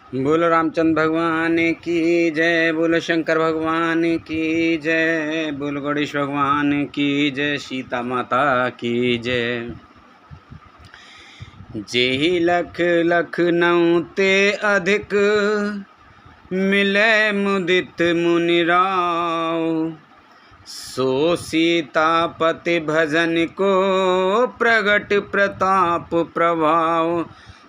बोलो रामचंद्र भगवान की जय, बोलो शंकर भगवान की जय, बोलो गणेश भगवान की जय, सीता माता की जय। जेहि लख लखनऊ ते अधिक, मिले मुदित मुनि राव। सो सीतापति भजन को, प्रगट प्रताप प्रभाव।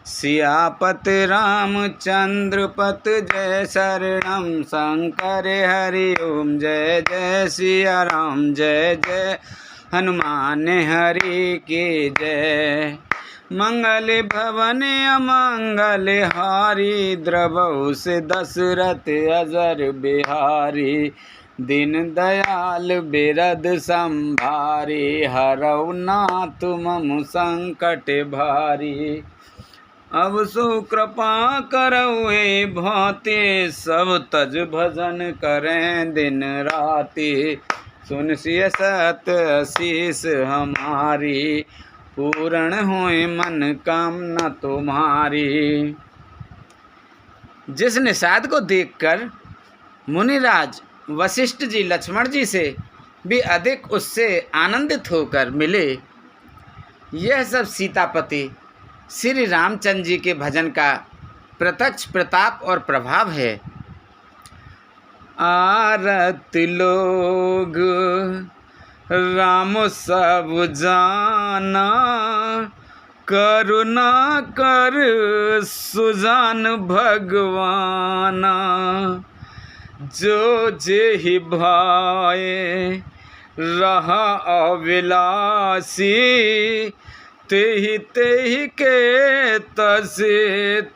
सियापति रामचंद्र पत जय, शरणम शंकर हरि ओम। जय जय सिया राम, जय जय हनुमान हरि के जय। मंगल भवन अमंगल हारी, द्रवहु से दशरथ अजर बिहारी। दीन दयाल बिरद संभारी, हरऊ नाथ मम संकट भारी। अब सो कृपा करऊ हे भांति, सब तज भजन करें दिन राति। सुन सिय सत आशीष हमारी, पूर्ण होए मन कामना तुम्हारी। जिस निषाद को देखकर मुनिराज वशिष्ठ जी लक्ष्मण जी से भी अधिक उससे आनंदित होकर मिले, यह सब सीतापति श्री रामचंद्र जी के भजन का प्रत्यक्ष प्रताप और प्रभाव है। आरत लोग राम सब जाना, करुणा कर सुजान भगवाना। जो जेहि भाए रहा अविलासी, तेहि तेहि के तस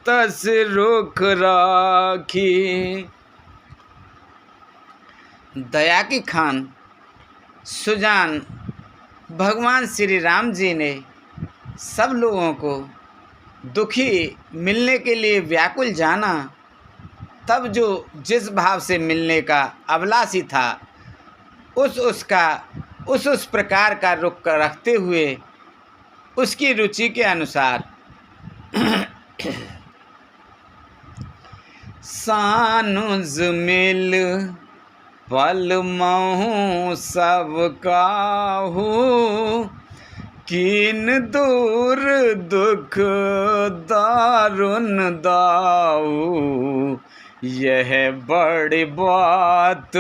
तस रुख राखी। दया की खान सुजान भगवान श्री राम जी ने सब लोगों को दुखी मिलने के लिए व्याकुल जाना। तब जो जिस भाव से मिलने का अभिलाषी था, उस प्रकार का रुख रखते हुए उसकी रुचि के अनुसार सानुज मिल पल महु सब काहू। कीन दूर दुख दारुन दाऊ, यह बड़ी बात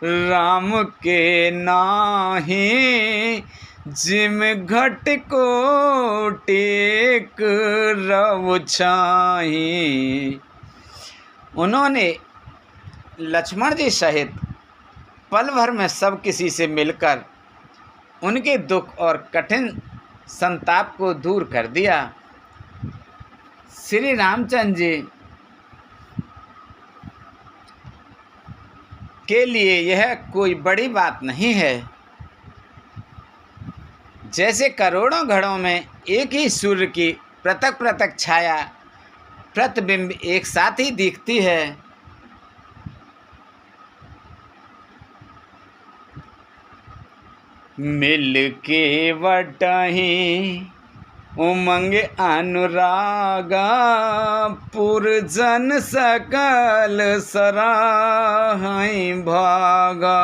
राम के नाहीं। जिम घट को टेक रव छाही। उन्होंने लक्ष्मण जी सहित पल भर में सब किसी से मिलकर उनके दुख और कठिन संताप को दूर कर दिया। श्री रामचंद्र जी के लिए यह कोई बड़ी बात नहीं है। जैसे करोड़ों घड़ों में एक ही सूर्य की पृथक पृथक छाया प्रतिबिंब एक साथ ही दिखती है, मिल के वटही उमंग अनुरागा। पुरजन सकल सराहई भागा।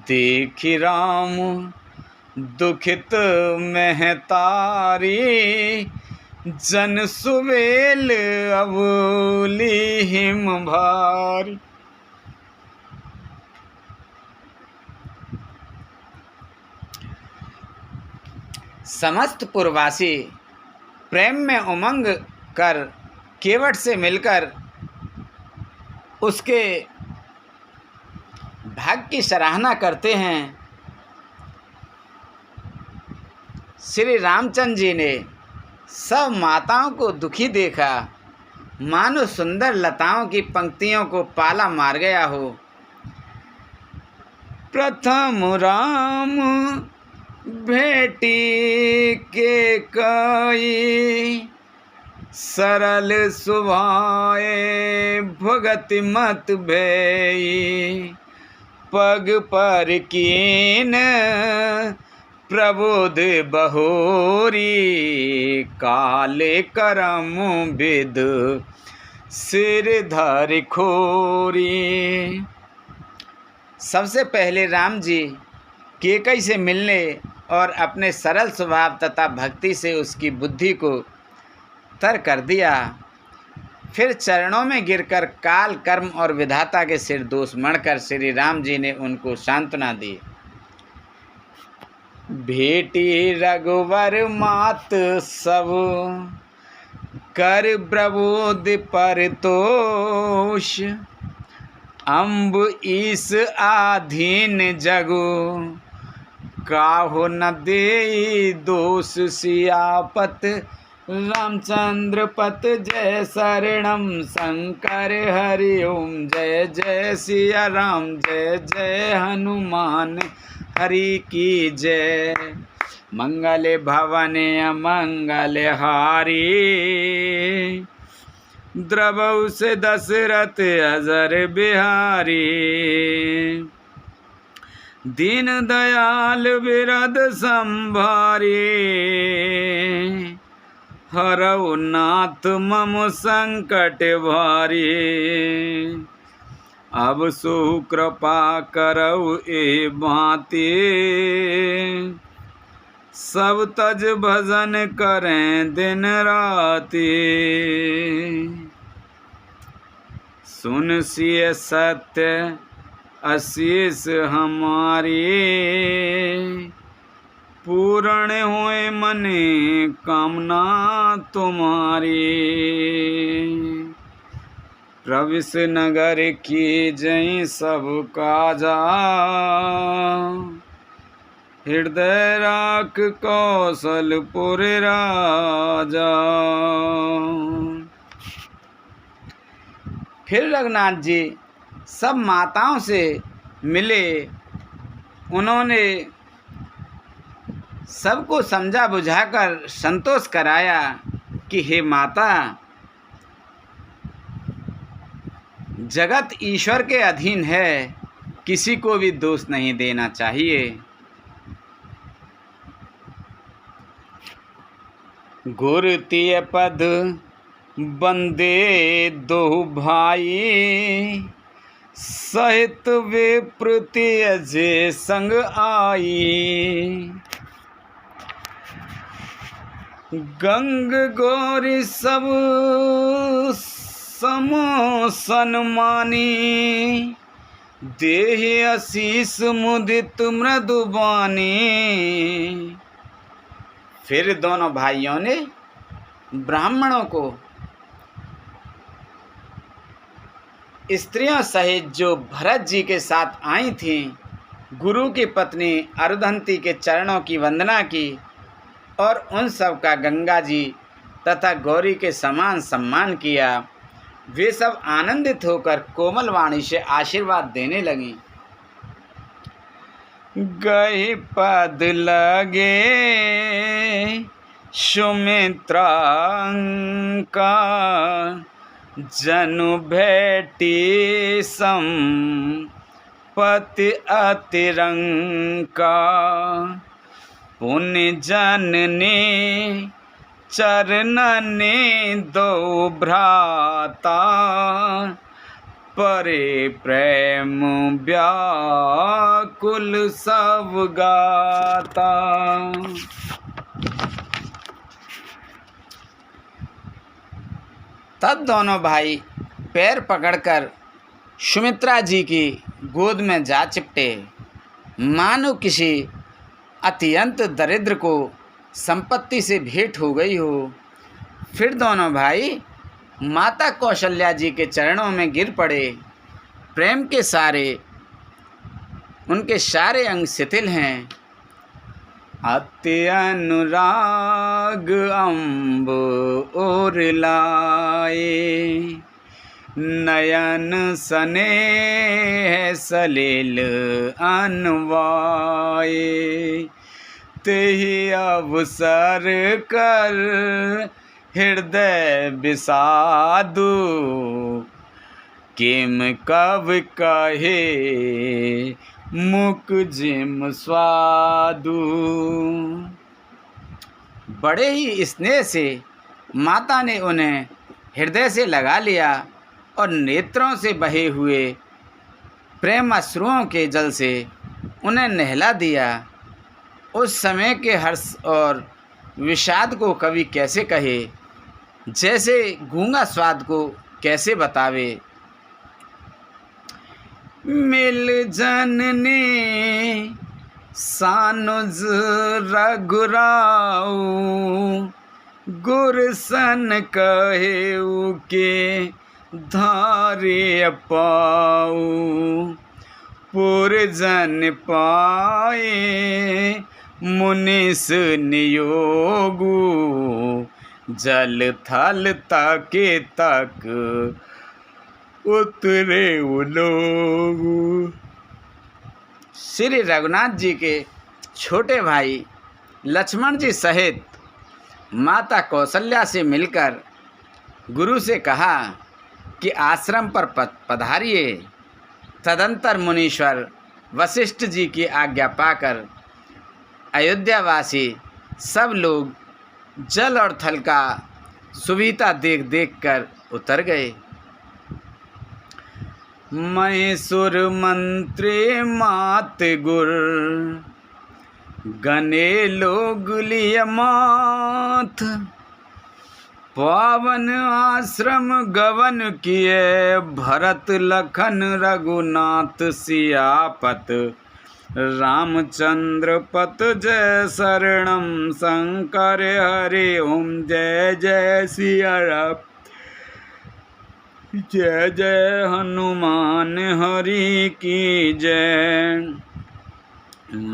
देखि राम दुखित महतारी, जन सुवेल अबूली हिम भारी। समस्त पुरवासी प्रेम में उमंग कर केवट से मिलकर उसके भाग्य की सराहना करते हैं। श्री रामचंद्र जी ने सब माताओं को दुखी देखा, मानो सुंदर लताओं की पंक्तियों को पाला मार गया हो। प्रथम राम भेटी के कई, सरल सुभाए भगति मत भई। पग पर कीन प्रबोध बहोरी, काले करम विद सिर धर खोरी। सबसे पहले राम जी कैकई से मिलने और अपने सरल स्वभाव तथा भक्ति से उसकी बुद्धि को तर कर दिया। फिर चरणों में गिरकर काल, कर्म और विधाता के सिर दोष मढ़कर श्री राम जी ने उनको सांत्वना दी। भेटी रघुवर मात सब कर प्रबोध परतोष, अम्ब ईस आधीन जगु काहो न दे दोष। सियापत रामचंद्र पत जय शरणम शंकर हरि ओम। जय जय सिया राम जय जय हनुमान हरि की जय। मंगल भवन अमंगल हारी, द्रवौ से दशरथ अजर बिहारी। दीन दयाल बिरद संभारी, हरौ नाथ मम संकट भारी। अब सो कृपा करौ ए भांति, सब तज भजन करें दिन राति। सुन सिय सत्य आशीष हमारी, पूर्ण होए मने कामना तुम्हारी। प्रविश नगर की जय सब काजा, हृदय राख कौशलपुर राजा। फिर रघुनाथ जी सब माताओं से मिले। उन्होंने सबको समझा बुझाकर संतोष कराया कि हे माता, जगत ईश्वर के अधीन है, किसी को भी दोष नहीं देना चाहिए। गुरु तिय पद बंदे दो भाई, सहित विप्रतिय जे संग आई। गंग गौरी सब समो सन्मानी, देहि आशीष मुदित मृदुबानी। फिर दोनों भाइयों ने ब्राह्मणों को स्त्रियों सहित जो भरत जी के साथ आई थीं, गुरु की पत्नी अरुंधति के चरणों की वंदना की और उन सब का गंगा जी तथा गौरी के समान सम्मान किया। वे सब आनंदित होकर कोमल वाणी से आशीर्वाद देने लगीं। गए पद लगे सुमित्रा का, जनु भेटी संपत्ति अतिरंका। पुण्य जननी चरणने दो भ्राता, परे प्रेम व्याकुल सब गाता। तब दोनों भाई पैर पकड़कर सुमित्रा जी की गोद में जा चिपटे, मानो किसी अत्यंत दरिद्र को संपत्ति से भेंट हो गई हो। फिर दोनों भाई माता कौशल्या जी के चरणों में गिर पड़े। प्रेम के सारे उनके सारे अंग शिथिल हैं। अति अनुराग अम्ब और लाए, नयन स्नेह सलिल अनवाए। तेहि अवसर कर हृदय विषादु, किम कब कहे मुख जिम स्वादु। बड़े ही स्नेह से माता ने उन्हें हृदय से लगा लिया और नेत्रों से बहे हुए प्रेम अश्रुओं के जल से उन्हें नहला दिया। उस समय के हर्ष और विषाद को कवि कैसे कहे, जैसे गूंगा स्वाद को कैसे बतावे। मिल जननी सानुज रघुराऊ, गुरसन कहेऊ के धारे पाऊ। पुरजन पाए मुनिस नियोगु, जल थल ताके तक उतरे उलोगु। श्री रघुनाथ जी के छोटे भाई लक्ष्मण जी सहित माता कौशल्या से मिलकर गुरु से कहा कि आश्रम पर पधारिए। तदंतर मुनीश्वर वशिष्ठ जी की आज्ञा पाकर अयोध्यावासी सब लोग जल और थल का सुविधा देख देख कर उतर गए। मैसूर मंत्री मात गुर, गने लोग लिय माथ। पावन आश्रम गवन किए, भरत लखन रघुनाथ सियापत। रामचंद्र पत जय शरणम शंकर हरे ओम, जय जय सिया राम, जय जय हनुमान हरि की जय।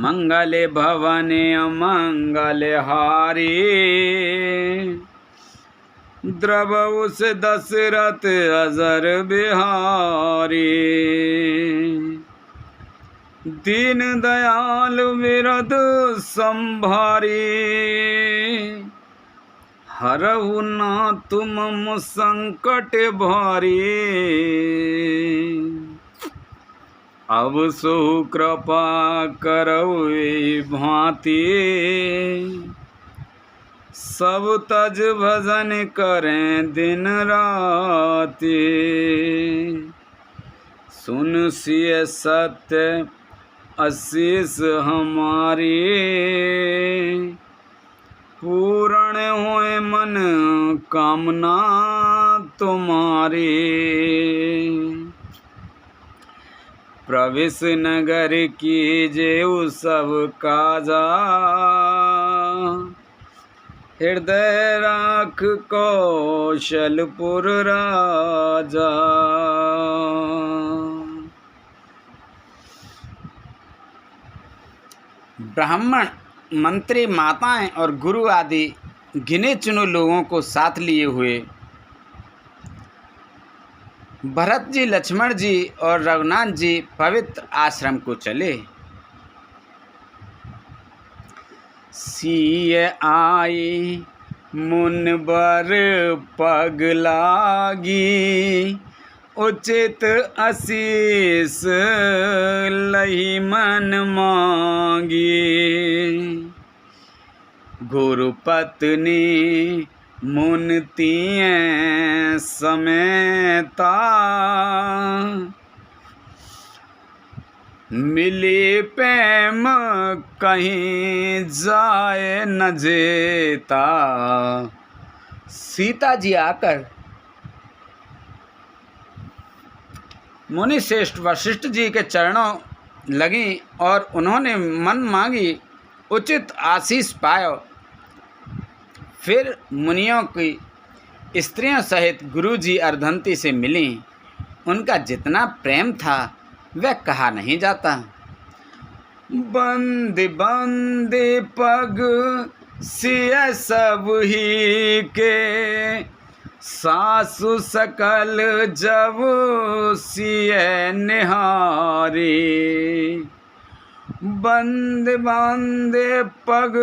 मंगल भवन अमंगल हारी, द्रवउ से दशरथ अजर बिहारी। दीन दयाल विरद संभारी, हरहु ना तुम संकट भारी। अब सो कृपा करौ भांति, सब तज भजन करें दिन राति। सुन सिय सत्य आशीष हमारी, पूर्ण होए मन कामना तुम्हारी। प्रविश नगर की जेऊ सब काजा, हृदय राख कौशलपुर राजा। ब्राह्मण, मंत्री, माताएं और गुरु आदि गिने चुने लोगों को साथ लिए हुए भरत जी, लक्ष्मण जी और रघुनाथ जी पवित्र आश्रम को चले। सिय आई मुनबर पग लागी, उचित आशीष लही मन मांगी। गुरु पत्नी मुनतियें समेता, मिली प्रेम कहीं जाए न जेता। सीता जी आकर मुनि श्रेष्ठ वशिष्ठ जी के चरणों लगी और उन्होंने मन मांगी उचित आशीष पायो। फिर मुनियों की स्त्रियों सहित गुरु जी अर्धंती से मिली। उनका जितना प्रेम था वह कहा नहीं जाता। बंद बंद पग सिय सब ही के, सासु सकल जब सिय निहारी। बंद बंद पग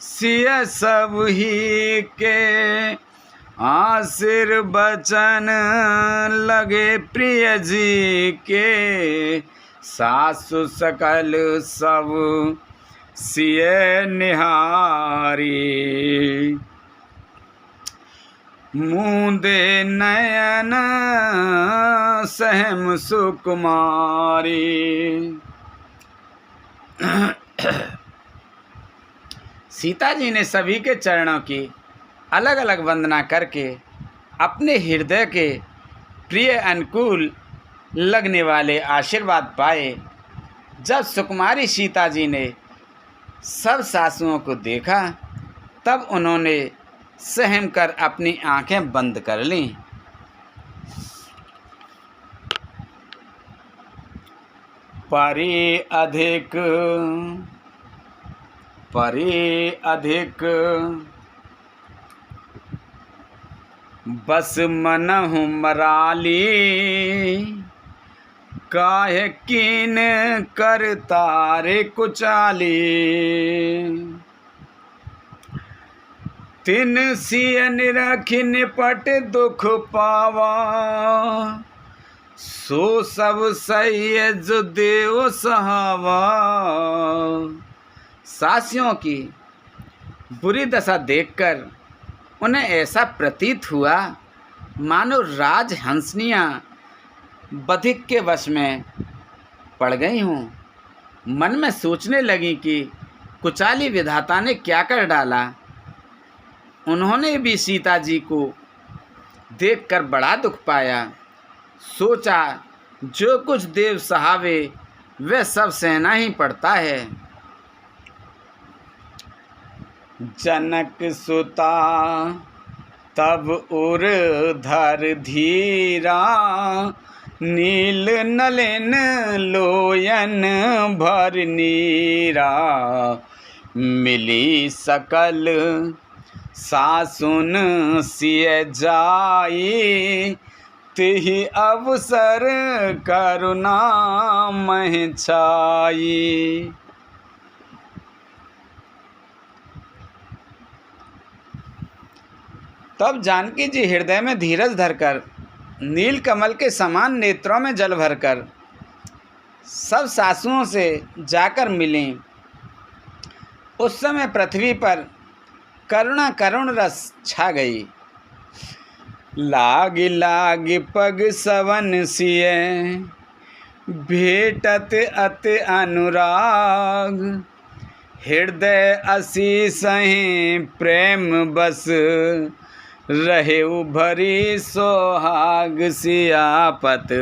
सिय सब ही के, आशीर बचन लगे प्रिय जी के। सासु सकल सब सिय निहारी। मूंदे नयन सहम सुकुमारी। सीता जी ने सभी के चरणों की अलग अलग वंदना करके अपने हृदय के प्रिय अनुकूल लगने वाले आशीर्वाद पाए। जब सुकुमारी सीता जी ने सब सासुओं को देखा तब उन्होंने सहम कर अपनी आंखें बंद कर लीं। परि अधिक बस मनहु मराली। काहे कीन कर तारे कुचाली। तिन सिय निरखि निपट दुख पावा। सो सब सही जो देव सहावा। सासियों की बुरी दशा देखकर उन्हें ऐसा प्रतीत हुआ मानो राज हंसनियाँ बधिक के वश में पड़ गई हूँ। मन में सोचने लगी कि कुचाली विधाता ने क्या कर डाला। उन्होंने भी सीता जी को देखकर बड़ा दुख पाया। सोचा जो कुछ देव सहावे वह सब सहना ही पड़ता है। जनक सुता तब उर धर धीरा। नील नलिन लोयन भर नीरा। मिली सकल सासुन सिय जाई। तिहि अवसर करुणा मह छाई। तब जानकी जी हृदय में धीरज धरकर नील कमल के समान नेत्रों में जल भरकर सब सासुओं से जाकर मिलीं। उस समय पृथ्वी पर करुणा करुण रस छा गई। लाग लाग पग सवन सिय भेटत अति अनुराग। हृदय असी सही प्रेम बस रहे भरी सोहाग। सियापत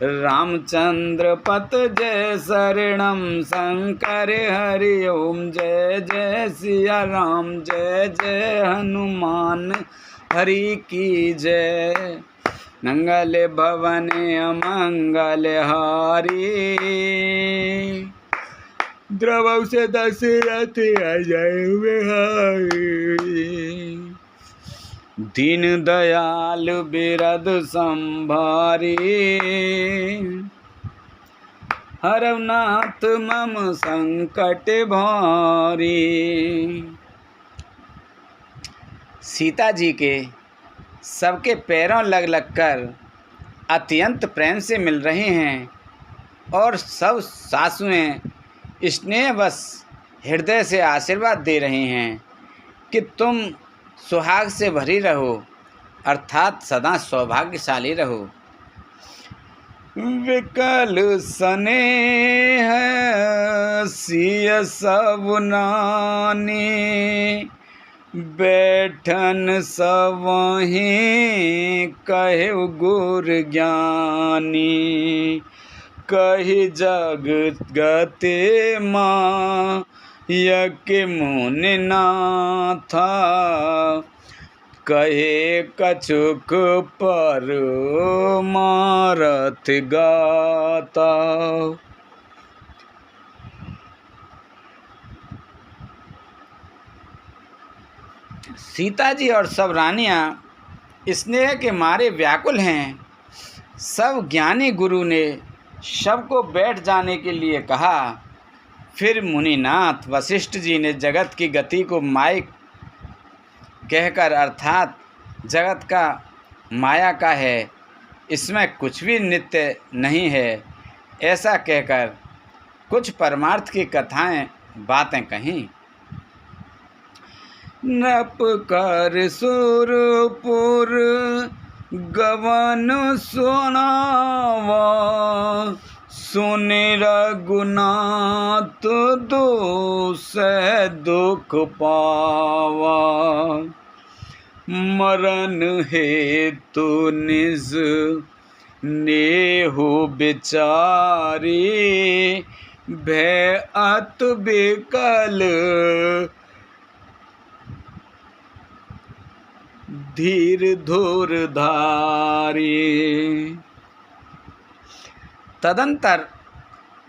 रामचंद्र पत जय शरणम शंकर हरि ओम। जय जय सिया राम जय जय हनुमान हरि की जय। मंगल भवन अमंगल हारी। द्रवौ से दशरथ अजय बिहारी। दीन दयाल बिरद संभारी। हरनाथ मम संकट भारी। सीता जी के सबके पैरों लग लग कर अत्यंत प्रेम से मिल रहे हैं और सब सासुएं स्नेहवश हृदय से आशीर्वाद दे रही हैं कि तुम सुहाग से भरी रहो अर्थात सदा सौभाग्यशाली रहो। विकल स्नेह सिय सब नानी। बैठन सवहीं कहे गुर ज्ञानी। कही जग गते माँ यज्ञ मुनि नाथा। कहे कछुक पर मारथ गाता। सीता जी और सब रानियां स्नेह के मारे व्याकुल हैं। सब ज्ञानी गुरु ने सबको बैठ जाने के लिए कहा। फिर मुनिनाथ वशिष्ठ जी ने जगत की गति को माइक कहकर अर्थात जगत का माया का है, इसमें कुछ भी नित्य नहीं है, ऐसा कहकर कुछ परमार्थ की कथाएं बातें कहीं। नप कर सुरपुर गवन सुनावा, सुन रघुनाथ दुसह दुख पावा। मरण हेतु निज नेहु बिचारी, भय अत बिकल धीर धुर धारी। तदंतर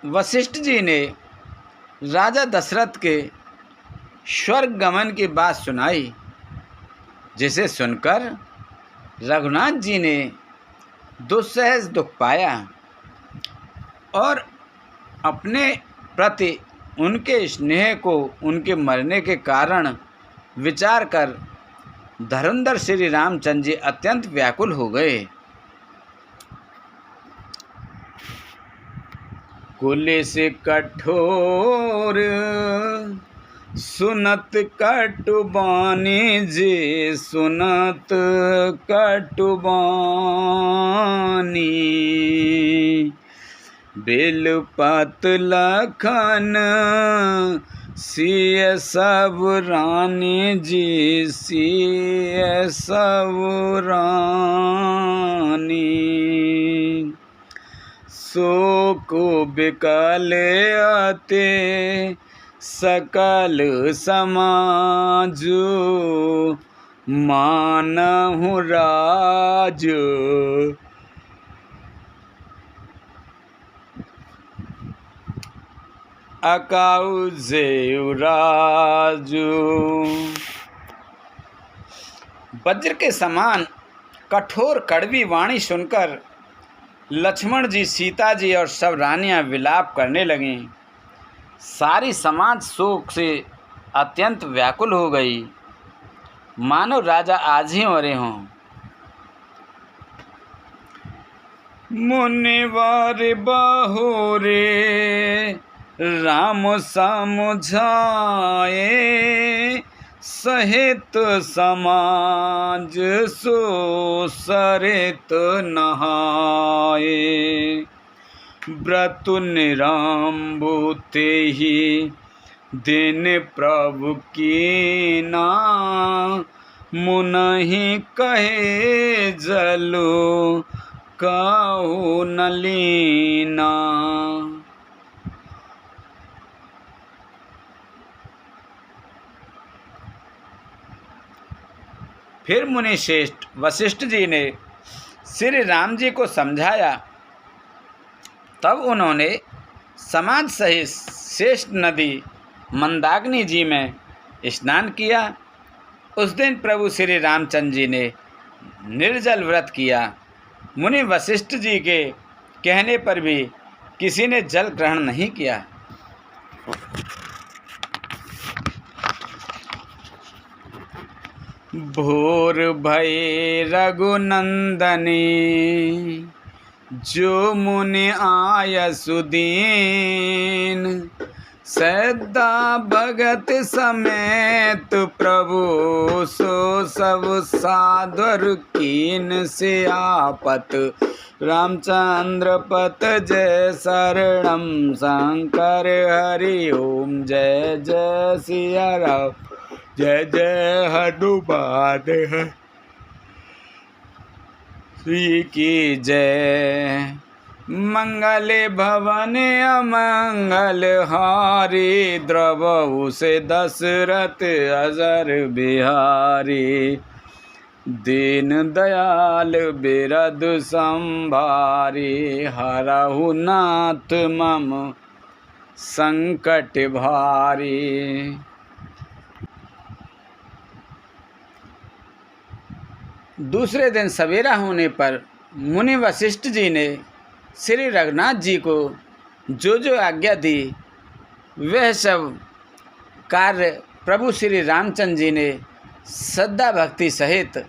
वशिष्ठ जी ने राजा दशरथ के स्वर्ग गमन की बात सुनाई, जिसे सुनकर रघुनाथ जी ने दुस्सहज दुख पाया और अपने प्रति उनके स्नेह को उनके मरने के कारण विचार कर धनुर्धर श्री रामचंद्र जी अत्यंत व्याकुल हो गए। कुलिस कठोर सुनत कटुबानी जी, सुनत कटुबानी। बिलपत लखन सिय सब रानी जी, सिय सब रानी। शोक बिकल अते सकल समाजु, मानहु राज अकाउ जेउ राजू। वज्र के समान कठोर कड़वी वाणी सुनकर लक्ष्मण जी, सीता जी और सब रानियां विलाप करने लगीं। सारी समाज शोक से अत्यंत व्याकुल हो गई, मानो राजा आज ही मरे हों। मुनिवर बहुरे राम समझाए, सहित समाज सो सरित नहाए। व्रत निराम्बु तेहि दिन प्रभु कीना, मुनहि कहे जलो कहु न लीना। फिर मुनि श्रेष्ठ वशिष्ठ जी ने श्री राम जी को समझाया। तब उन्होंने समाज सहित श्रेष्ठ नदी मंदाकिनी जी में स्नान किया। उस दिन प्रभु श्री रामचंद्र जी ने निर्जल व्रत किया। मुनि वशिष्ठ जी के कहने पर भी किसी ने जल ग्रहण नहीं किया। भोर भय रघुनंदनी, जो मुनि आय सुदीन। सदा भगत समेत प्रभु, सो सब साधुर कीन। से आपत रामचंद्र पत जय शरणम, शंकर हरि ओम जय जय सिया राम, जय जय हनुमान श्री की जय। मंगल भवन अमंगल हारी, द्रवहु से दशरथ अजर बिहारी। दीन दयाल बिरद संभारी, हरहु नाथ मम संकट भारी। दूसरे दिन सवेरा होने पर मुनि वशिष्ठ जी ने श्री रघुनाथ जी को जो आज्ञा दी, वह सब कार्य प्रभु श्री रामचंद्र जी ने श्रद्धा भक्ति सहित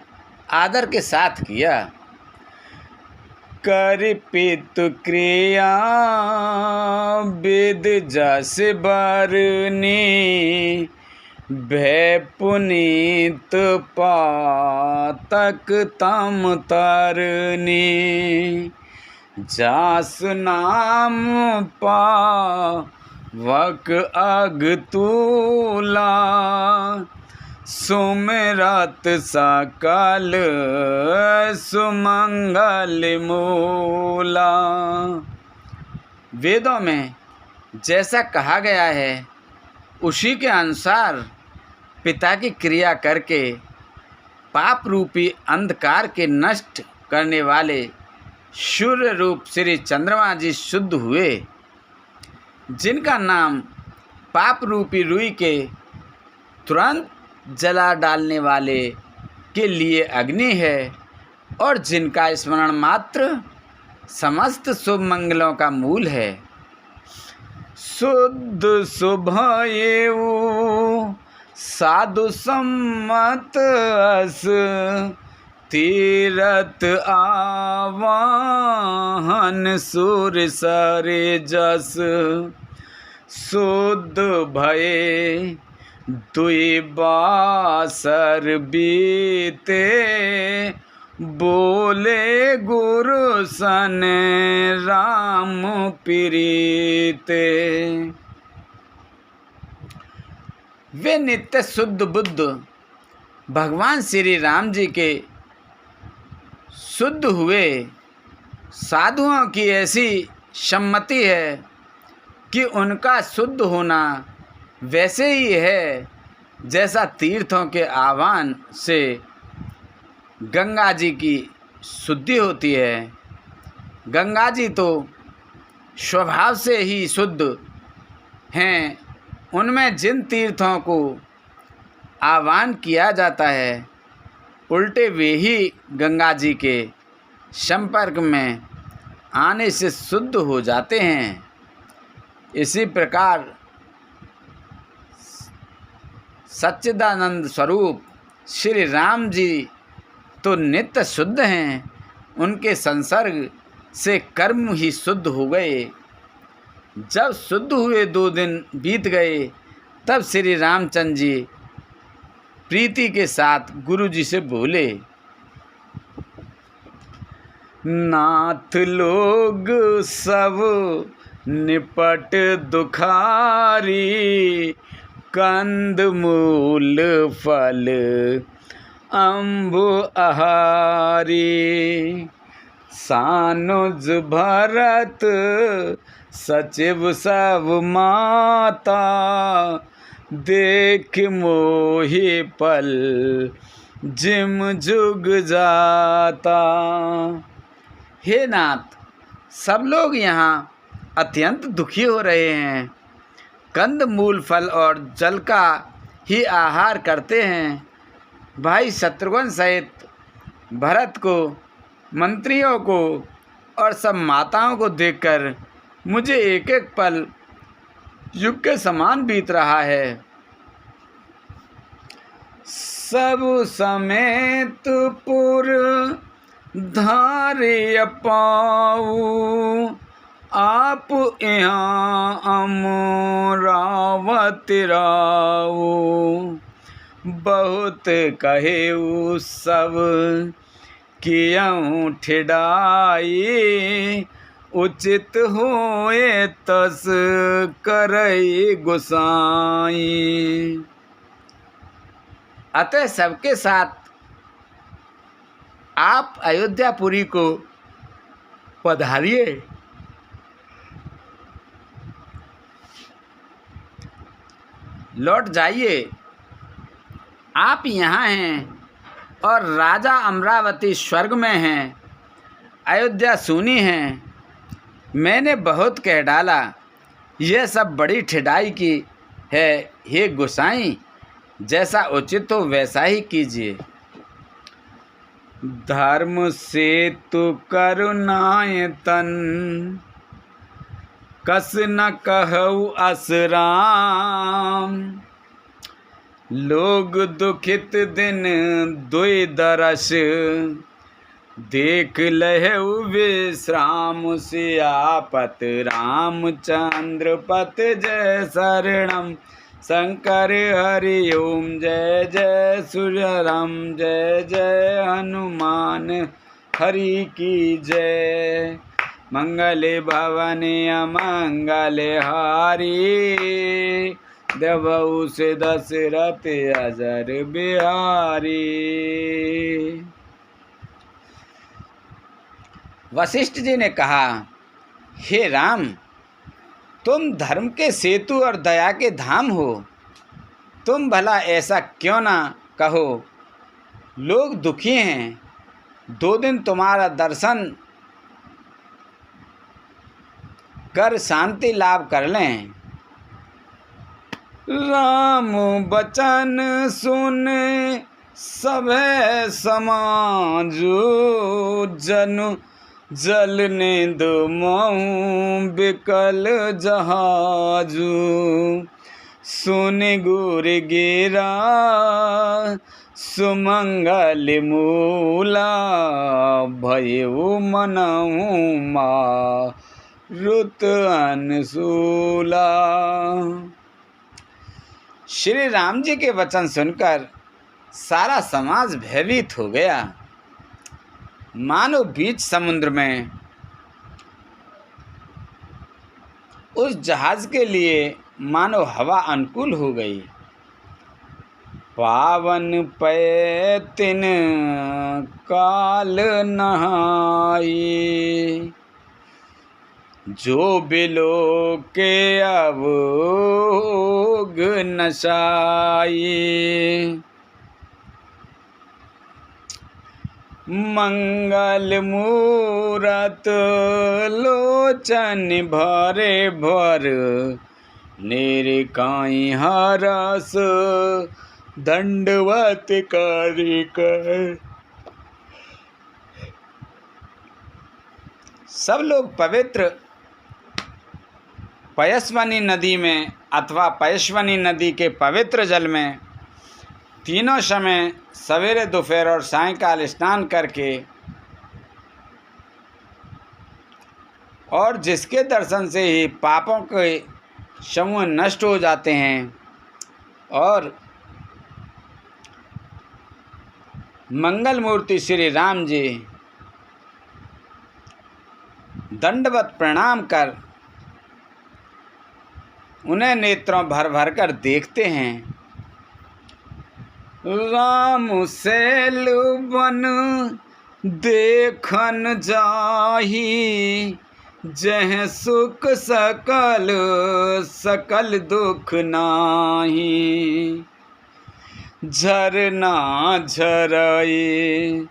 आदर के साथ किया। कर पितु क्रिया विद जस बरनी भय पुनीत पातक तम तरनी जास नाम पावक अगतूला सुमिरत सकल सुमंगल मूला। वेदों में जैसा कहा गया है उसी के अनुसार पिता की क्रिया करके पाप रूपी अंधकार के नष्ट करने वाले सूर्य रूप श्री चंद्रमा जी शुद्ध हुए, जिनका नाम पाप रूपी रुई के तुरंत जला डालने वाले के लिए अग्नि है और जिनका स्मरण मात्र समस्त शुभ मंगलों का मूल है। शुद्ध शुभ एवं साधु सम्मत अस तीरथ आवाहन सुर सरे जस शुद्ध भये दुई बासर बीते बोले गुरु सन राम प्रीते। वे नित्य शुद्ध बुद्ध भगवान श्री राम जी के शुद्ध हुए साधुओं की ऐसी सम्मति है कि उनका शुद्ध होना वैसे ही है जैसा तीर्थों के आह्वान से गंगा जी की शुद्धि होती है। गंगा जी तो स्वभाव से ही शुद्ध हैं, उनमें जिन तीर्थों को आह्वान किया जाता है उल्टे वे ही गंगा जी के संपर्क में आने से शुद्ध हो जाते हैं। इसी प्रकार सच्चिदानंद स्वरूप श्री राम जी तो नित्य शुद्ध हैं, उनके संसर्ग से कर्म ही शुद्ध हो गए। जब शुद्ध हुए 2 दिन बीत गए तब श्री रामचंद्र जी प्रीति के साथ गुरु जी से बोले, नाथ लोग सब निपट दुखारी कंद मूल फल अम्बु आहारी सानुज भरत सचिव सब माता देख मोहि पल जिम जुग जाता। हे नाथ, सब लोग यहाँ अत्यंत दुखी हो रहे हैं, कंद मूल फल और जल का ही आहार करते हैं। भाई शत्रुघ्न सहित भरत को, मंत्रियों को और सब माताओं को देखकर मुझे एक एक पल युग के समान बीत रहा है। सब समेत पुर धार्य पाऊ आप यहाँ अमरावत राऊ बहुत कहेऊ सब कियऊँ ठिडाई उचित होए तस करई गोसाई। अतः सबके साथ आप अयोध्यापुरी को पधारिए। लौट जाइए, आप यहाँ हैं और राजा अमरावती स्वर्ग में हैं, अयोध्या सूनी है। मैंने बहुत कह डाला, यह सब बड़ी ठिठाई की है। हे गोसाई, जैसा उचित हो वैसा ही कीजिए। धर्म से तु करुणाय तन कस न कहु असराम लोग दुखित दिन दुई दरस देख लहु विश्राम सियापत रामचंद्र पत जय शरणम। शंकर हरि ओम जय जय सूर्य राम जय जय हनुमान हरि की जय। मंगल भवन अमंगल हारी देवऊ से दशरथ अजर बिहारी। वशिष्ठ जी ने कहा, हे राम, तुम धर्म के सेतु और दया के धाम हो। तुम भला ऐसा क्यों ना कहो, लोग दुखी हैं, 2 दिन तुम्हारा दर्शन कर शांति लाभ कर लें। राम बचन सुन सभे समाजु जनु जल नेंद महु बिकल जहाजु। सुन गुर गिरा सुमंगल मूला भयउ मनहु मारुत अनसूला। श्री राम जी के वचन सुनकर सारा समाज भयभीत हो गया, मानो बीच समुद्र में उस जहाज के लिए मानो हवा अनुकूल हो गई। पावन पैतिन काल नहाई जो बिलो के अवोग नशाई। मंगल मूरत लोचन भरे भर निरकाई हरस दंडवत करि कर। सब लोग पवित्र पयस्विनी नदी में अथवा पयस्विनी नदी के पवित्र जल में तीनों समय सवेरे दोपहर और सायंकाल स्नान करके और जिसके दर्शन से ही पापों के समूह नष्ट हो जाते हैं और मंगल मूर्ति श्री राम जी दंडवत प्रणाम कर उन्हें नेत्रों भर भर कर देखते हैं। राम सैलु बन देखन जाही जह सुख सकल सकल दुख नाही। झरना झरई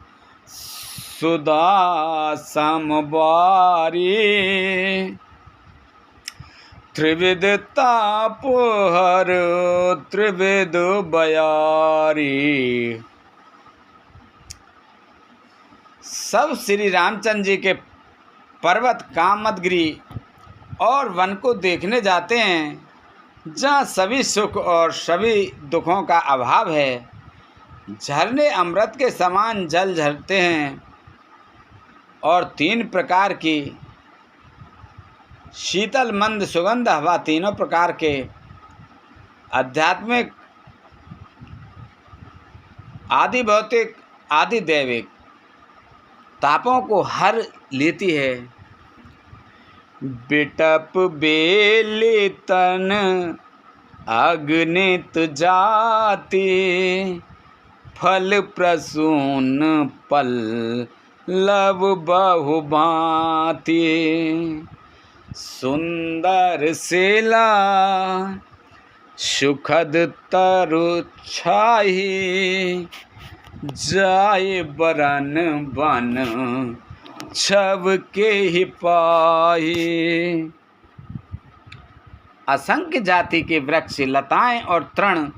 सुदा समबारी त्रिविध तापहर त्रिविध बयारी। सब श्री रामचंद्र जी के पर्वत कामदगिरी और वन को देखने जाते हैं जहाँ सभी सुख और सभी दुखों का अभाव है। झरने अमृत के समान जल झरते हैं और 3 प्रकार की शीतल मंद सुगंध हवा तीनों प्रकार के आध्यात्मिक आदि भौतिक आदि दैविक तापों को हर लेती है। बिटप बेली तन अग्नित जाति फल प्रसून पल लव बहु भांति। सुंदर सेला सुखद तरु छाही जाय बरन बन छब के ही पाही। असंख्य जाति के वृक्ष लताएं और तृण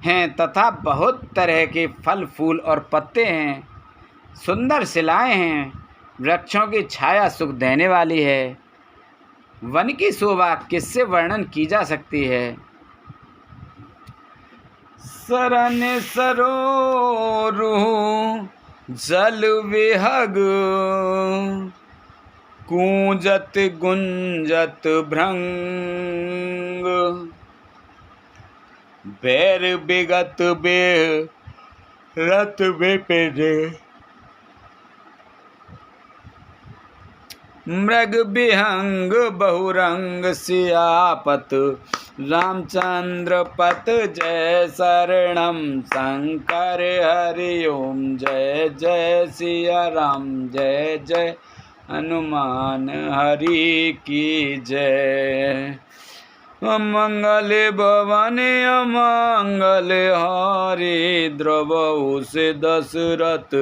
हैं तथा बहुत तरह के फल फूल और पत्ते हैं। सुंदर शिलाएं हैं, वृक्षों की छाया सुख देने वाली है। वन की शोभा किससे वर्णन की जा सकती है। सरन सरोरु जल विहग कूंजत गुंजत भृंग, बैर बिगत बेरत बेपेजे, मृग विहंग बहुरंग सियापत, रामचंद्र पत जय शरणम शंकर हरि ओम, जय जय सिया राम, जय जय हनुमान हरि की जय। अमंगल भवन अमंगल हारी, द्रवहु से दशरथ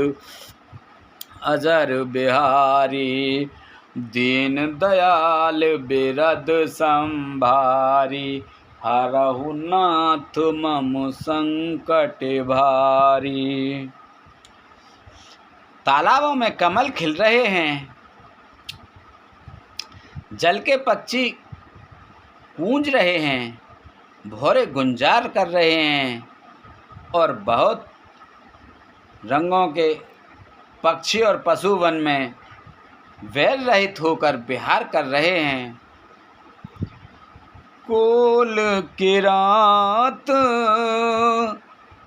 अजर बिहारी, दीन दयाल बिरद संभारी, हरहु नाथ मम संकट भारी। तालाबों में कमल खिल रहे हैं, जल के पक्षी गूंज रहे हैं, भौरे गुंजार कर रहे हैं और बहुत रंगों के पक्षी और पशु वन में वैर रहित होकर विहार कर रहे हैं। कोल किरात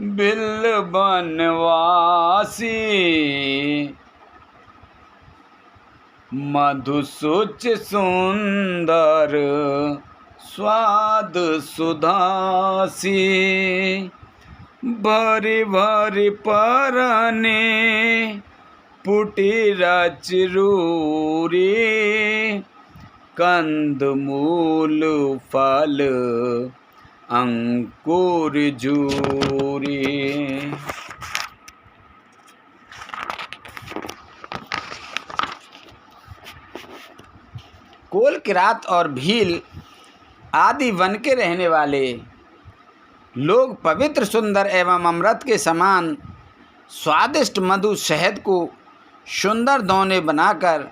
बिल बनवासी, मधुसूच सुंदर स्वाद सुधासी, भरी भरी परने पुटी रचरूरी, कंद मूल फल अंकुर जूरी। कोल किरात और भील आदि वन के रहने वाले लोग पवित्र सुंदर एवं अमृत के समान स्वादिष्ट मधु शहद को सुंदर दोने बनाकर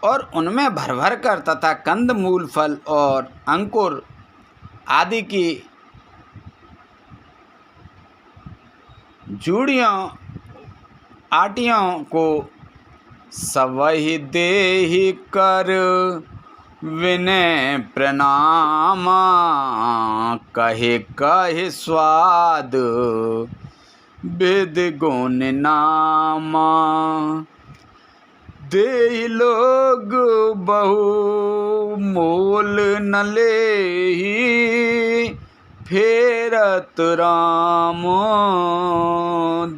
और उनमें भर भर कर तथा कंद मूल फल और अंकुर आदि की जूड़ियों आटियों को सवहि देहि कर विनय प्रणाम, कहे कहे स्वाद विद गुण नामा, देहि लोग बहु मोल न लेहि, फेरत राम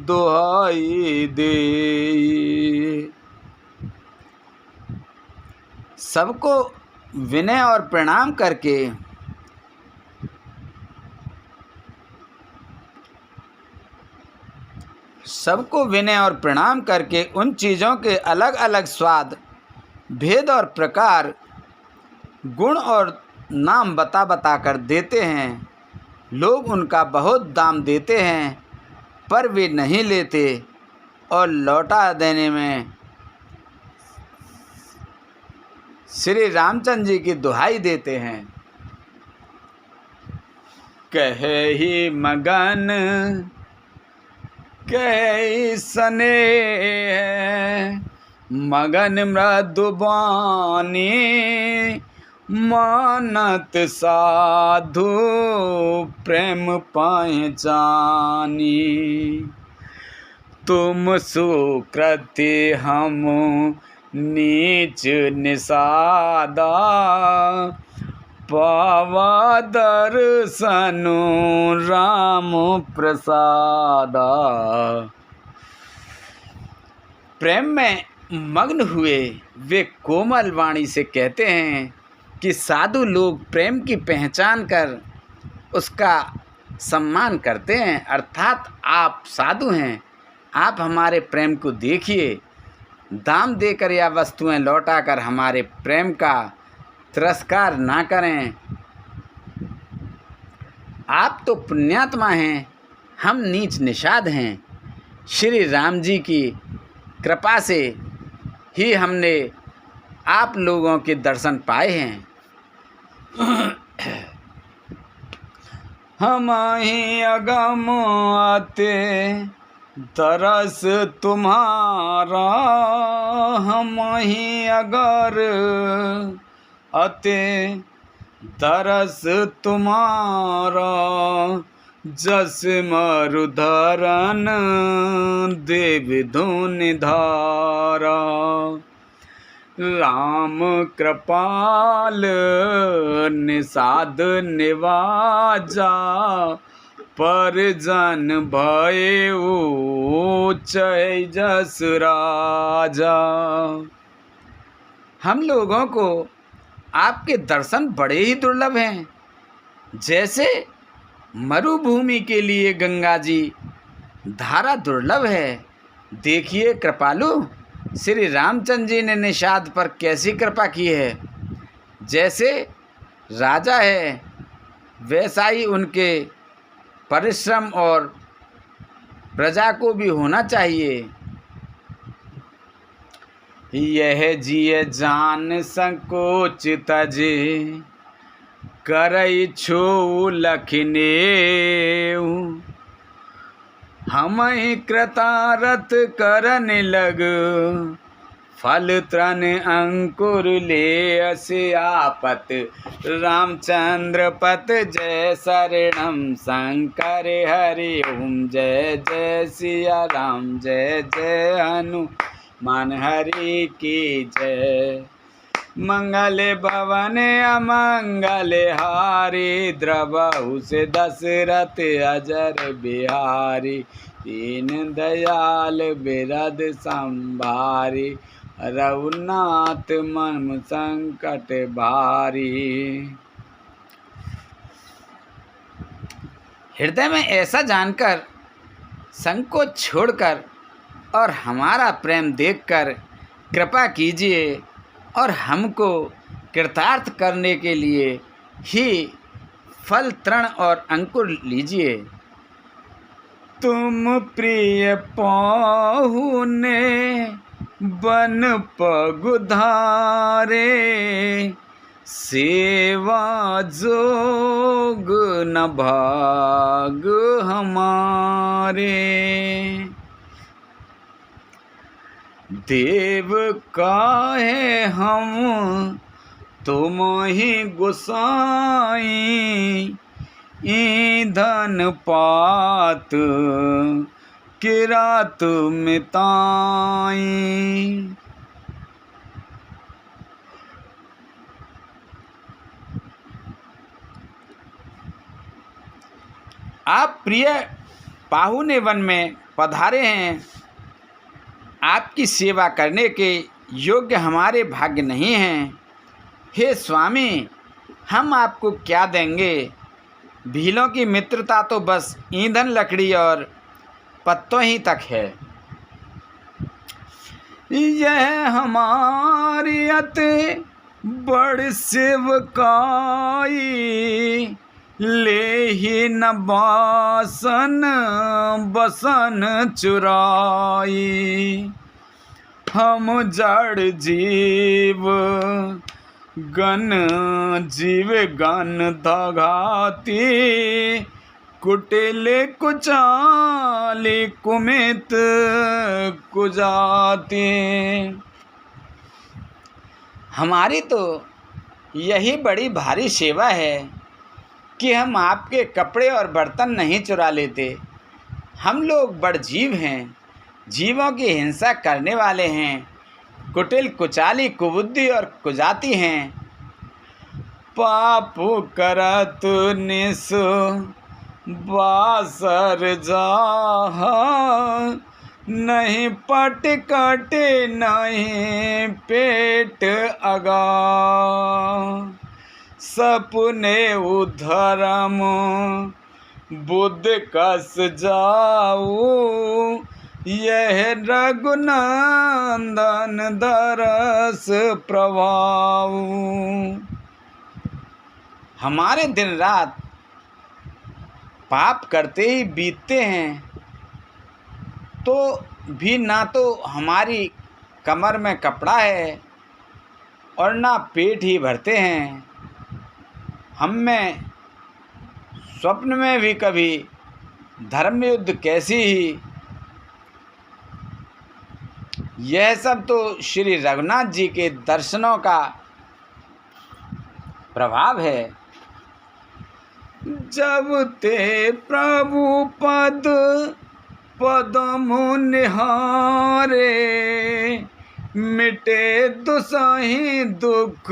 दुहाई देहि। सबको विनय और प्रणाम करके उन चीज़ों के अलग अलग स्वाद, भेद और प्रकार, गुण और नाम बता कर देते हैं। लोग उनका बहुत दाम देते हैं पर वे नहीं लेते और लौटा देने में श्री रामचंद्र जी की दुहाई देते हैं। कहे ही मगन कहे स्नेह, मगन मृदुबानी, मानत साधु प्रेम पहचानी, तुम सुकृति हम नीच निषादा, पावा दर्शनु राम प्रसादा। प्रेम में मग्न हुए वे कोमल वाणी से कहते हैं कि साधु लोग प्रेम की पहचान कर उसका सम्मान करते हैं, अर्थात आप साधु हैं, आप हमारे प्रेम को देखिए, दाम देकर या वस्तुएं लौटाकर हमारे प्रेम का तिरस्कार ना करें। आप तो पुण्यात्मा हैं, हम नीच निषाद हैं। श्री राम जी की कृपा से ही हमने आप लोगों के दर्शन पाए हैं। हम ही अगम आते तरस तुम्हारा हम ही अगर अते तरस तुम्हारा जस मरुधरन देव धुन धारा। राम कृपाल निषाद निवाजा पर जन भय ऊंचै जस राजा। हम लोगों को आपके दर्शन बड़े ही दुर्लभ हैं। जैसे मरुभूमि के लिए गंगा जी धारा दुर्लभ है, देखिए कृपालु श्री रामचंद्र जी ने निषाद पर कैसी कृपा की है। जैसे राजा है वैसा ही उनके परिश्रम और प्रजा को भी होना चाहिए। यह जिय जान संकोच तजे करई छो लखनेऊ। हम कृतारत करन लग फल त्रन अंकुर ले असे आपत। रामचंद्र पत जय शरणम शंकर हरि ओम जय जय सिया राम जय जय हनुमान हरि की जय। मंगल भवन अमंगल हारी द्रवहु से दशरथ अजर बिहारी। दीन दयाल बिरद संभारी रघुनाथ मन संकट भारी। हृदय में ऐसा जानकर संकोच छोड़कर और हमारा प्रेम देखकर कृपा कीजिए और हमको कृतार्थ करने के लिए ही फल तृण और अंकुर लीजिए। तुम प्रिय पाहुने बन पगुधारे सेवा जोग न भाग हमारे। देव काहे हम तुम ही गोसाई ईंधन पात किरात मिताई। आप प्रिय पाहुने वन में पधारे हैं, आपकी सेवा करने के योग्य हमारे भाग्य नहीं हैं। हे स्वामी, हम आपको क्या देंगे? भीलों की मित्रता तो बस ईंधन लकड़ी और पत्तों ही तक है। यह हमारी अति बड़ सेवकाई ले ही न बासन बसन चुराई। हम जड़ जीव गण जीव गण दघाती कुटिले कुचाली कुमित कुजाती। हमारी तो यही बड़ी भारी सेवा है कि हम आपके कपड़े और बर्तन नहीं चुरा लेते। हम लोग बड़ जीव हैं, जीवों की हिंसा करने वाले हैं, कुटिल कुचाली कुबुद्धि और कुजाती हैं। पाप करत निस बासर जाहा नहीं पट कटे नहीं पेट अगा। सपने उधरम बुद्ध कस जाऊ यह रघुनंदन दरस प्रभाव। हमारे दिन रात पाप करते ही बीतते हैं, तो भी ना तो हमारी कमर में कपड़ा है और ना पेट ही भरते हैं। हम में स्वप्न में भी कभी धर्म युद्ध कैसी ही यह सब तो श्री रघुनाथ जी के दर्शनों का प्रभाव है। जब ते प्रभु पद पदमु निहारे, मिटे दुसहि दुख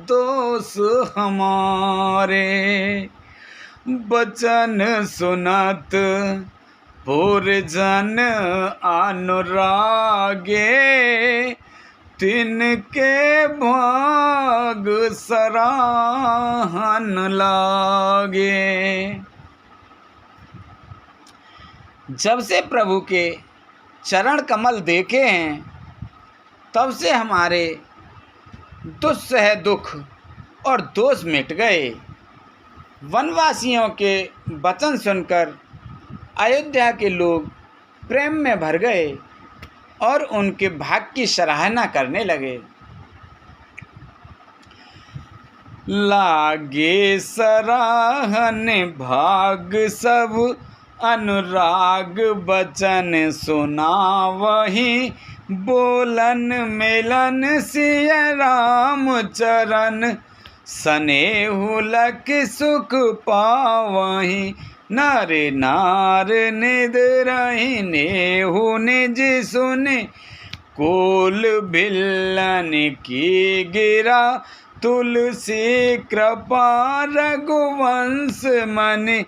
दोष हमारे। बचन सुनत पुरजन अनुरागे, तिनके भाग सराहन लागे। जब से प्रभु के चरण कमल देखे हैं, तब से हमारे दुस्सह दुख और दोष मिट गए। वनवासियों के वचन सुनकर अयोध्या के लोग प्रेम में भर गए और उनके भाग्य की सराहना करने लगे। लागे सराहन भाग सब अनुराग, बचन सुनावहि बोलन मिलन सिय राम चरण। सनेहु लख सुख पावहि, नर नार निदरहि नेहु निज सुनि। कोल भिल्लन की गिरा तुलसी कृपा, रघुवंश मन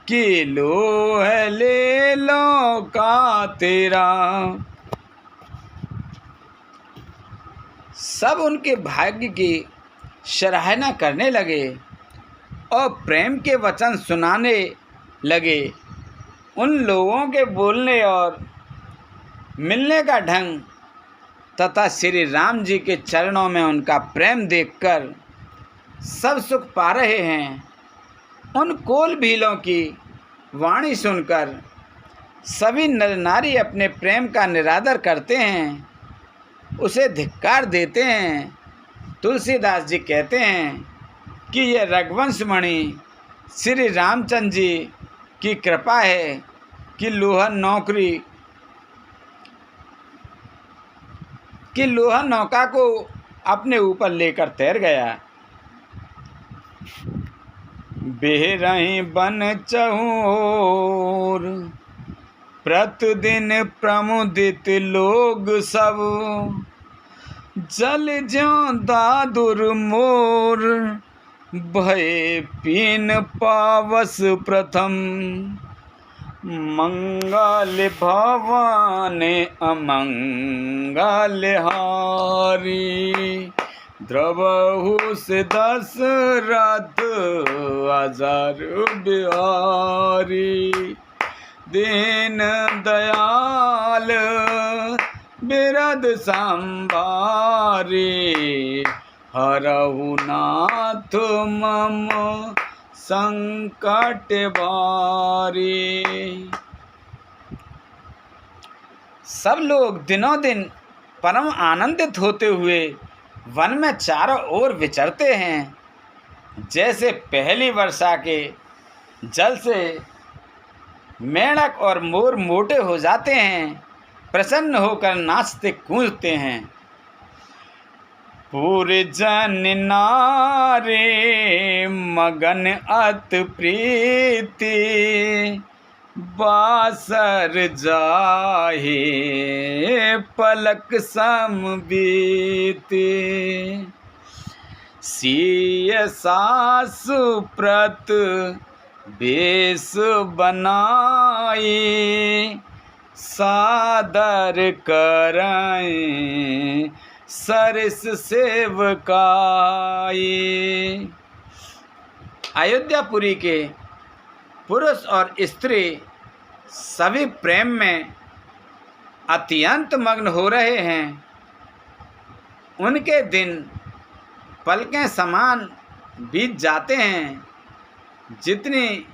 की लोह ले लो का तेरा। सब उनके भाग्य की सराहना करने लगे और प्रेम के वचन सुनाने लगे। उन लोगों के बोलने और मिलने का ढंग तथा श्री राम जी के चरणों में उनका प्रेम देखकर सब सुख पा रहे हैं। उन कोल भीलों की वाणी सुनकर सभी नर नारी अपने प्रेम का निरादर करते हैं, उसे धिक्कार देते हैं। तुलसीदास जी कहते हैं कि यह रघुवंश मणि श्री रामचंद्र जी की कृपा है कि लोहा नौका को अपने ऊपर लेकर तैर गया। बेरही बन चहुर प्रतिदिन प्रमुदित लोग सब, जल ज्यों दादुर मोर भय पीन पावस प्रथम। मंगल भवन अमंगल हारी, द्रवहु से दशरथ अजर बिहारी। दीन दयाल बिरद संभारी, हरहु नाथ मम संकट बारी। सब लोग दिनों दिन परम आनंदित होते हुए वन में चारों ओर विचरते हैं। जैसे पहली वर्षा के जल से मेंढक और मोर मोटे हो जाते हैं, प्रसन्न होकर नाचते कूदते हैं। पूरे जन नारे मगन अत प्रीति, बासर जाहे पलक सम बीती। सिय सासु प्रत बेस बनाई, सादर कराएं सरस सेवकाई। अयोध्यापुरी के पुरुष और स्त्री सभी प्रेम में अत्यंत मग्न हो रहे हैं। उनके दिन पलकें समान बीत जाते हैं। जितनी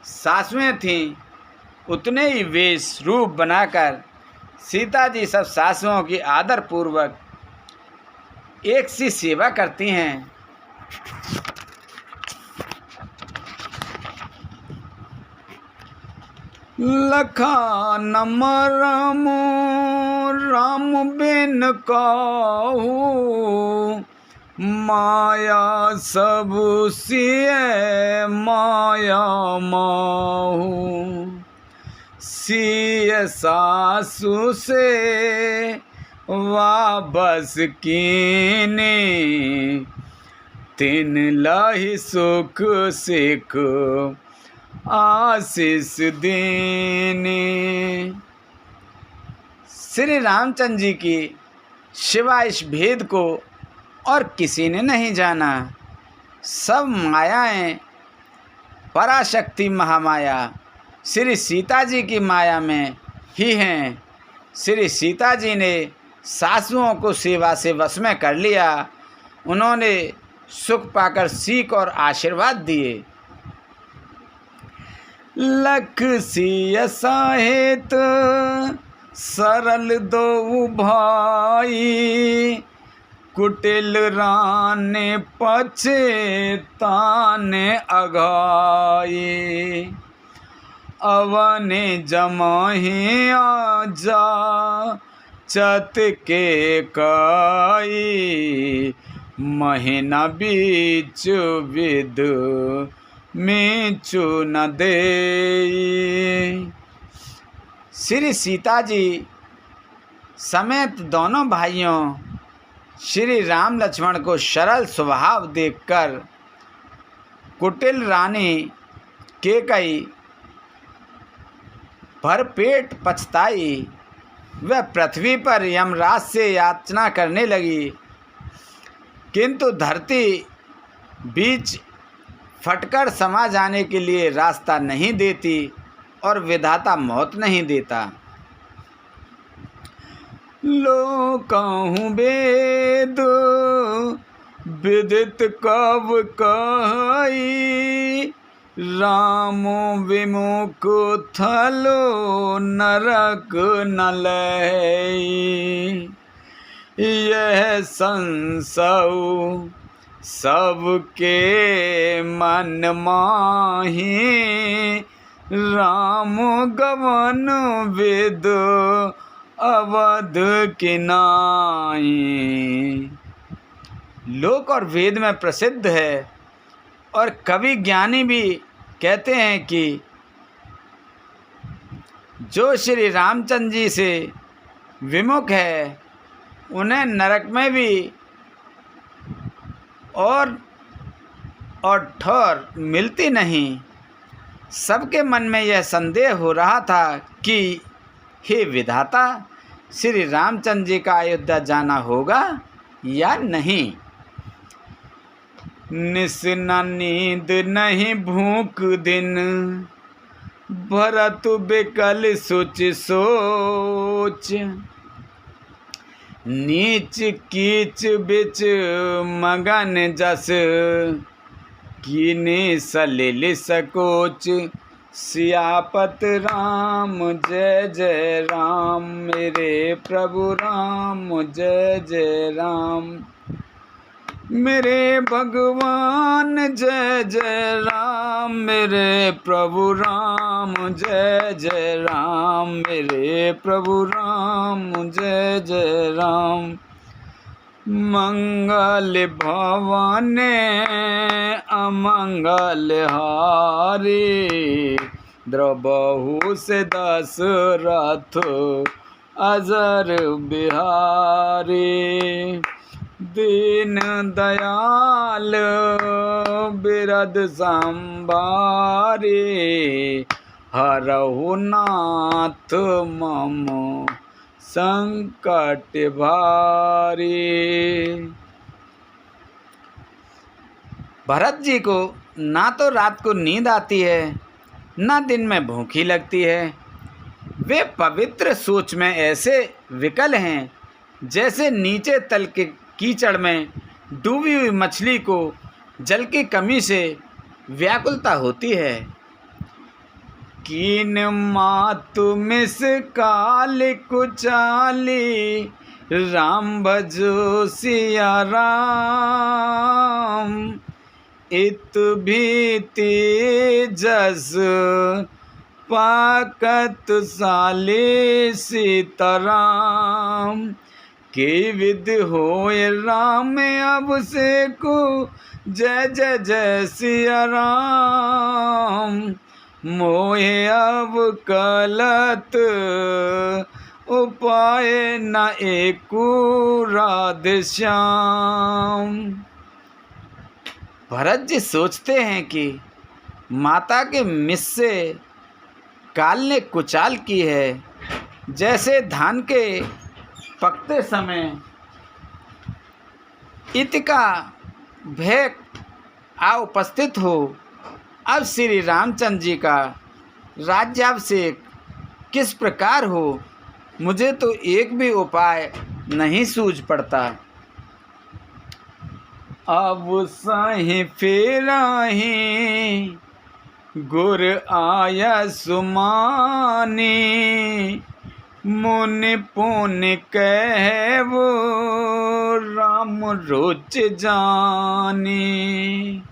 सासुएं थीं उतने ही वेश रूप बनाकर सीता जी सब सासुओं की आदर पूर्वक एक सी सेवा करती हैं। लखा नमरमो राम बिन कहू, माया सब सिय माया माहू। सिय सासु से वाबस कीने, तिन लाहि सुख सिख आशीष दीने। श्री रामचंद्र जी की शिवा इस भेद को और किसी ने नहीं जाना। सब मायाएं पराशक्ति महामाया श्री सीता जी की माया में ही हैं। श्री सीता जी ने सासुओं को सेवा से वश में कर लिया। उन्होंने सुख पाकर सीख और आशीर्वाद दिए। लख सिय साहित सरल दो भाई, कुटिल राने पछताने अघाई। अवने जमाही आजा चत के काई, महीना बीच विद मीचु न दे। श्री सीता जी समेत दोनों भाइयों श्री राम लक्ष्मण को सरल स्वभाव देखकर कुटिल रानी कैकेयी भरपेट पछताई। वह पृथ्वी पर यमराज से याचना करने लगी, किंतु धरती बीच फटकर समा जाने के लिए रास्ता नहीं देती और विधाता मौत नहीं देता। लोकहु वेद विदित कब कही, राम विमुख थलो नरक न लई। यह संसौ सबके मन माही, राम गवन वेद अवध की नाई। लोक और वेद में प्रसिद्ध है और कवि ज्ञानी भी कहते हैं कि जो श्री रामचंद्र जी से विमुख है उन्हें नरक में भी और ठौर मिलती नहीं। सबके मन में यह संदेह हो रहा था कि हे विधाता, श्री रामचंद्र जी का अयोध्या जाना होगा या नहीं। निस न नींद नहीं भूख दिन, भरत बेकल सोच सोच। नीच कीच बिच मगन जस, कीने सलिल सकोच। सियापत राम जय जय राम, मेरे प्रभु राम जय जय राम। मेरे भगवान जय जय राम, मेरे प्रभु राम जय जय राम। मेरे प्रभु राम जय जय राम। मंगल भवने अमंगल हारी, द्रबहु से दशरथ अजर बिहारी। दीन दयाल बिरद संभारी, हरहु नाथ मम संकट भारी। भरत जी को ना तो रात को नींद आती है, ना दिन में भूखी लगती है। वे पवित्र सोच में ऐसे विकल हैं जैसे नीचे तल के कीचड़ में डूबी हुई मछली को जल की कमी से व्याकुलता होती है। कीन मातु मिस काल कुचाली, राम भजो सिया राम। इत भीति जस पाकत साले सीताराम के विद होए राम अब से को जय जय जय सिया राम मोहे अब कलत उपाय न एकु राधे श्याम। भरत जी सोचते हैं कि माता के मिस से काल ने कुचाल की है, जैसे धान के पकते समय इत का भय आ उपस्थित हो। अब श्री रामचंद्र जी का राज्याभिषेक किस प्रकार हो, मुझे तो एक भी उपाय नहीं सूझ पड़ता। अब सही फेराही गुर आया सुमानी मुनि पुनि कहवो राम रोच जानी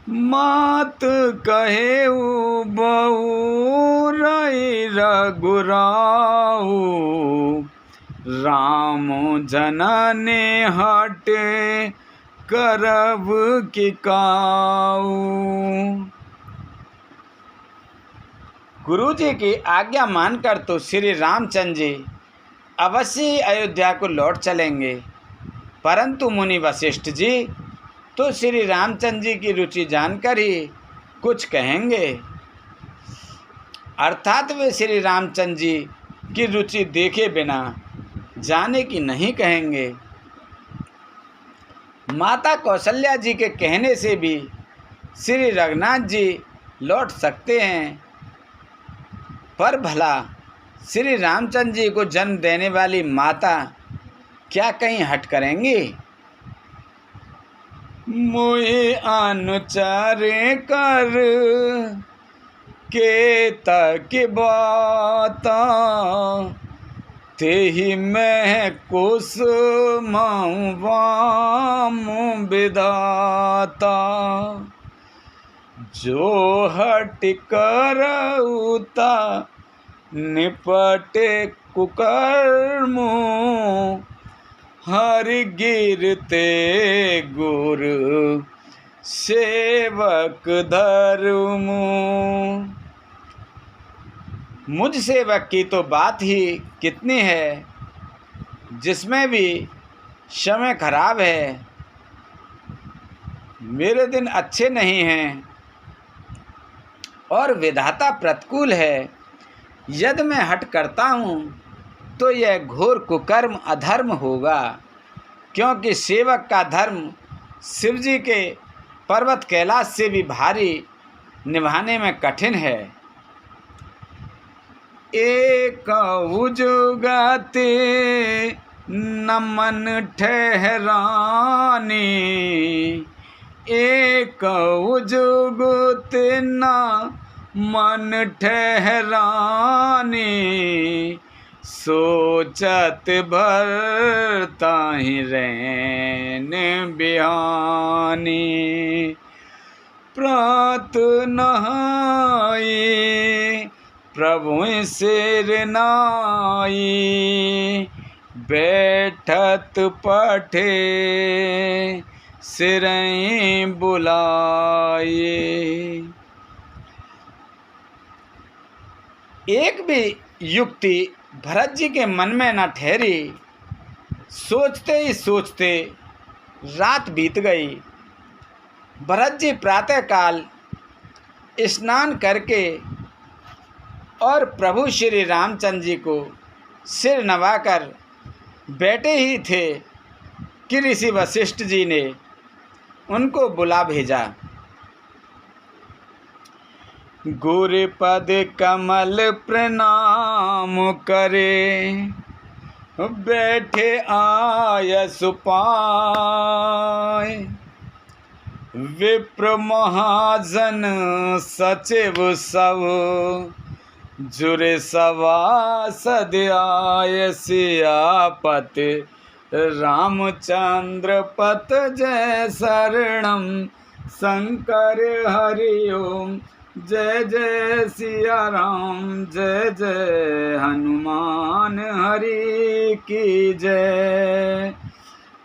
मात कहे बहु रई रघुराऊ राम जनने हटे करब की काऊ। गुरु जी की आज्ञा मानकर तो श्री रामचंद्र जी अवश्य अयोध्या को लौट चलेंगे, परंतु मुनि वशिष्ठ जी तो श्री रामचंद्र जी की रुचि जानकर ही कुछ कहेंगे, अर्थात वे श्री रामचंद्र जी की रुचि देखे बिना जाने की नहीं कहेंगे। माता कौशल्या जी के कहने से भी श्री रघुनाथ जी लौट सकते हैं, पर भला श्री रामचंद्र जी को जन्म देने वाली माता क्या कहीं हट करेंगी? मोहे अनुचारे कर के तक बाता तेहि मैं कुश वाम विधाता जो हट कर उता निपटे कुकर्म हर गिरते गुर सेवक धर्म। मुझ सेवक की तो बात ही कितनी है, जिसमें भी समय खराब है, मेरे दिन अच्छे नहीं हैं और विधाता प्रतिकूल है। यदि मैं हट करता हूँ तो यह घोर कुकर्म अधर्म होगा, क्योंकि सेवक का धर्म शिव जी के पर्वत कैलाश से भी भारी निभाने में कठिन है। एक उजुगते नमन ठहरानी एक उजुगते न मन ठहरानी सोचत भर ताहि रैन बिहानी प्रात नहाई प्रभु सिर नाई बैठत पठे सिरई बुलाए। एक भी युक्ति भरत जी के मन में न ठहरी। सोचते ही सोचते रात बीत गई। भरत जी प्रातःकाल स्नान करके और प्रभु श्री रामचंद्र जी को सिर नवाकर बैठे ही थे कि ऋषि वशिष्ठ जी ने उनको बुला भेजा। गुरुपद कमल प्रणाम करे बैठे आय सुपाय विप्र महाजन सचिव सब जुरे सवासद आय सियापति रामचंद्र पत जय शरणम शंकर हरि ओम जय जय सिया राम, जय जय हनुमान हरि की जय।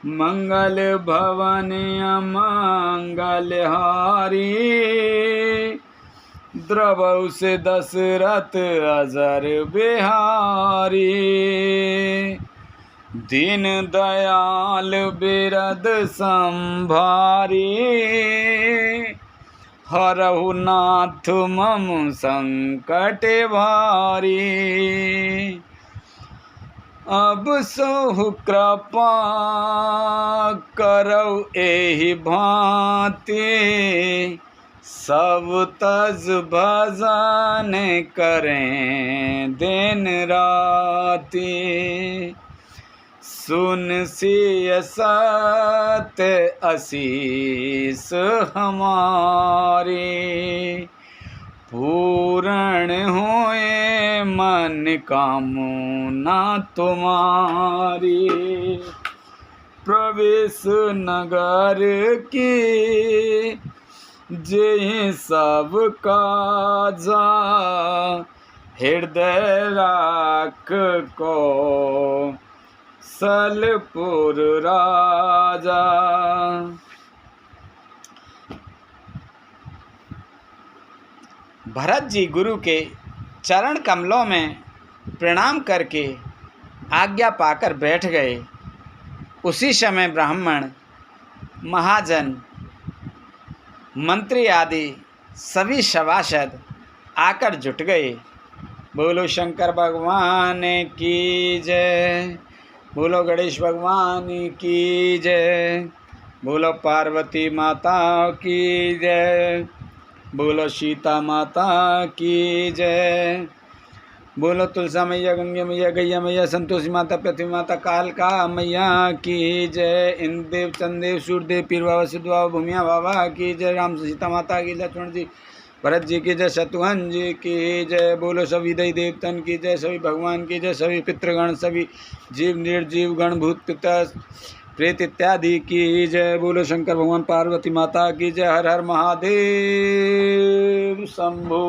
मंगल भवन अमंगल हारी, द्रवौ से दशरथ अजर बिहारी। दीन दयाल बिरद संभारी, हरहु नाथ मम संकट भारी। अब सोहु कृपा करौ एहि भांति, सब तज भजन करें दिन राति। सुन सिय सत्य असीस हमारे, पूर्ण होए मन कामना तुम्हारी। प्रवेश नगर की जे सब काजा, हृदय राख को सलपुर राजा। भरत जी गुरु के चरण कमलों में प्रणाम करके आज्ञा पाकर बैठ गए। उसी समय ब्राह्मण, महाजन, मंत्री आदि सभी सभासद आकर जुट गए। बोलो शंकर भगवान की जय, बोलो गणेश भगवान की जय, बोलो पार्वती माता की जय, बोलो सीता माता की जय, बोलो तुलसा मैया, गंगे मैया, गैया मैया, संतोषी माता, पृथ्वी माता, कालका मैया की जय। इंद्रदेव, चंद्रदेव, सूर्यदेव, पीर बाबा, सिद्ध बाबा, भूमिया बाबा की जय। राम सीता माता की, लक्ष्मण जी, भरत जी की जय, शत्रुघ्न जी की जय। बोलो सभी दई देवतन की जय, सभी भगवान की जय, सभी पितृगण, सभी जीव निर्जीव गण, भूत पितर प्रेत इत्यादि की जय। बोलो शंकर भगवान, पार्वती माता की जय। हर हर महादेव शंभो।